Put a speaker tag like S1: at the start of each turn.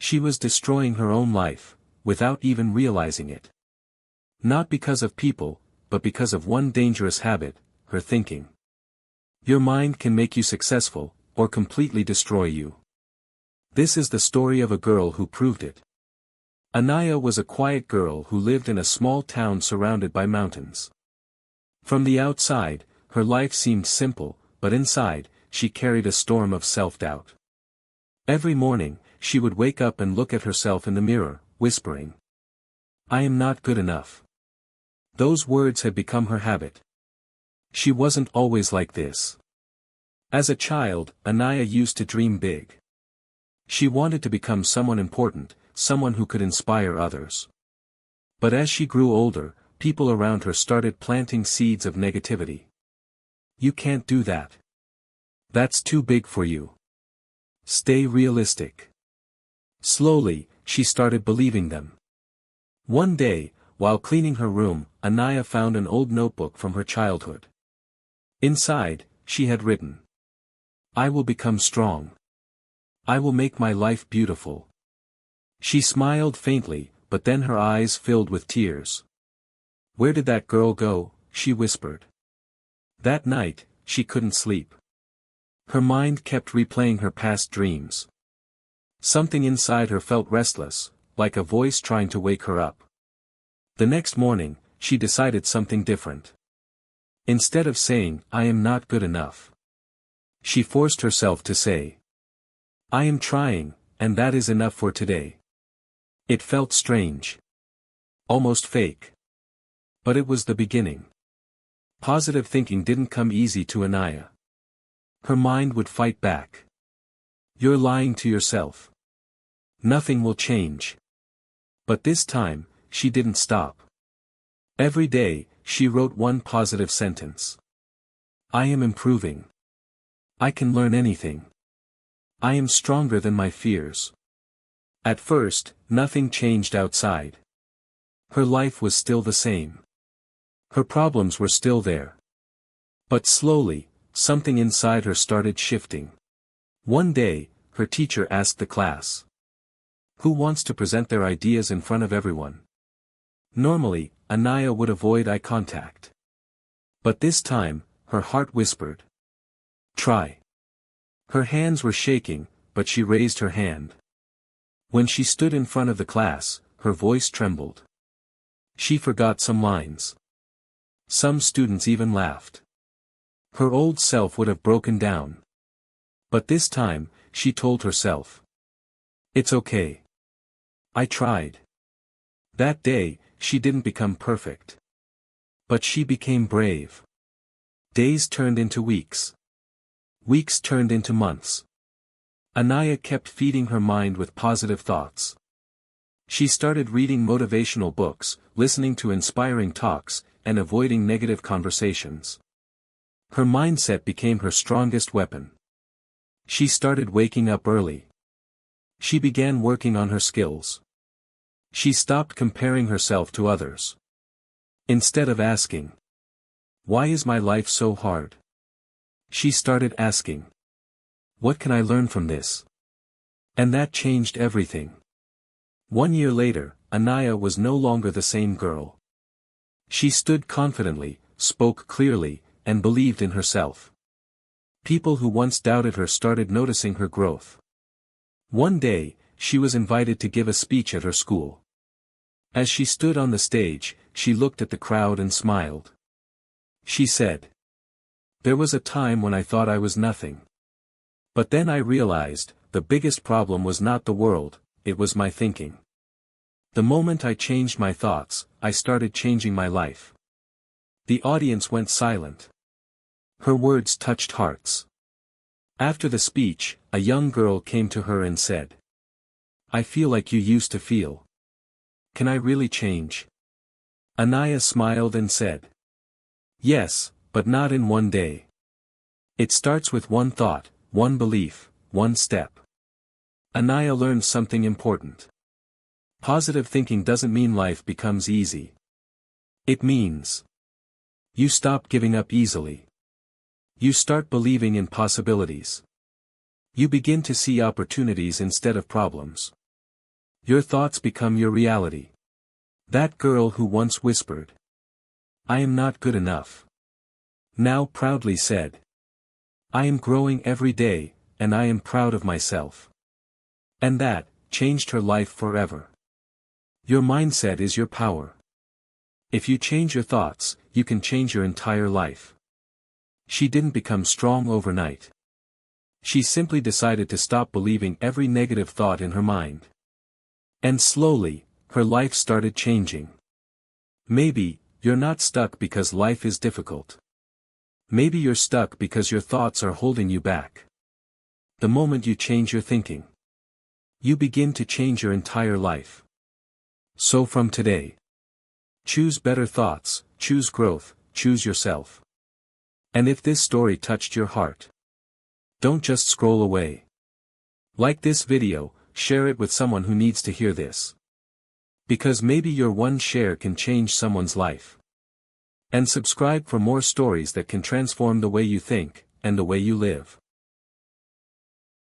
S1: She was destroying her own life, without even realizing it. Not because of people, but because of one dangerous habit, her thinking. Your mind can make you successful, or completely destroy you. This is the story of a girl who proved it. Anaya was a quiet girl who lived in a small town surrounded by mountains. From the outside, her life seemed simple, but inside, she carried a storm of self-doubt. Every morning, she would wake up and look at herself in the mirror, whispering, "I am not good enough." Those words had become her habit. She wasn't always like this. As a child, Anaya used to dream big. She wanted to become someone important, someone who could inspire others. But as she grew older, people around her started planting seeds of negativity. "You can't do that. That's too big for you. Stay realistic." Slowly, she started believing them. One day, while cleaning her room, Anaya found an old notebook from her childhood. Inside, she had written, "I will become strong. I will make my life beautiful." She smiled faintly, but then her eyes filled with tears. "Where did that girl go?" she whispered. That night, she couldn't sleep. Her mind kept replaying her past dreams. Something inside her felt restless, like a voice trying to wake her up. The next morning, she decided something different. Instead of saying, "I am not good enough," she forced herself to say, "I am trying, and that is enough for today." It felt strange. Almost fake. But it was the beginning. Positive thinking didn't come easy to Anaya. Her mind would fight back. "You're lying to yourself. Nothing will change." But this time, she didn't stop. Every day, she wrote one positive sentence. "I am improving. I can learn anything. I am stronger than my fears." At first, nothing changed outside. Her life was still the same. Her problems were still there. But slowly, something inside her started shifting. One day, her teacher asked the class, "Who wants to present their ideas in front of everyone?" Normally, Anaya would avoid eye contact. But this time, her heart whispered, "Try." Her hands were shaking, but she raised her hand. When she stood in front of the class, her voice trembled. She forgot some lines. Some students even laughed. Her old self would have broken down. But this time, she told herself, "It's okay. I tried." That day, she didn't become perfect. But she became brave. Days turned into weeks. Weeks turned into months. Anaya kept feeding her mind with positive thoughts. She started reading motivational books, listening to inspiring talks, and avoiding negative conversations. Her mindset became her strongest weapon. She started waking up early. She began working on her skills. She stopped comparing herself to others. Instead of asking, "Why is my life so hard?" she started asking, "What can I learn from this?" And that changed everything. 1 year later, Anaya was no longer the same girl. She stood confidently, spoke clearly, and believed in herself. People who once doubted her started noticing her growth. One day, she was invited to give a speech at her school. As she stood on the stage, she looked at the crowd and smiled. She said, "There was a time when I thought I was nothing. But then I realized, the biggest problem was not the world, it was my thinking. The moment I changed my thoughts, I started changing my life." The audience went silent. Her words touched hearts. After the speech, a young girl came to her and said, "I feel like you used to feel. Can I really change?" Anaya smiled and said, "Yes, but not in one day. It starts with one thought, one belief, one step." Anaya learned something important. Positive thinking doesn't mean life becomes easy. It means you stop giving up easily. You start believing in possibilities. You begin to see opportunities instead of problems. Your thoughts become your reality. That girl who once whispered, "I am not good enough," now proudly said, "I am growing every day, and I am proud of myself." And that changed her life forever. Your mindset is your power. If you change your thoughts, you can change your entire life. She didn't become strong overnight. She simply decided to stop believing every negative thought in her mind. And slowly, her life started changing. Maybe, you're not stuck because life is difficult. Maybe you're stuck because your thoughts are holding you back. The moment you change your thinking, you begin to change your entire life. So from today, choose better thoughts, choose growth, choose yourself. And if this story touched your heart, don't just scroll away. Like this video, share it with someone who needs to hear this. Because maybe your one share can change someone's life. And subscribe for more stories that can transform the way you think, and the way you live.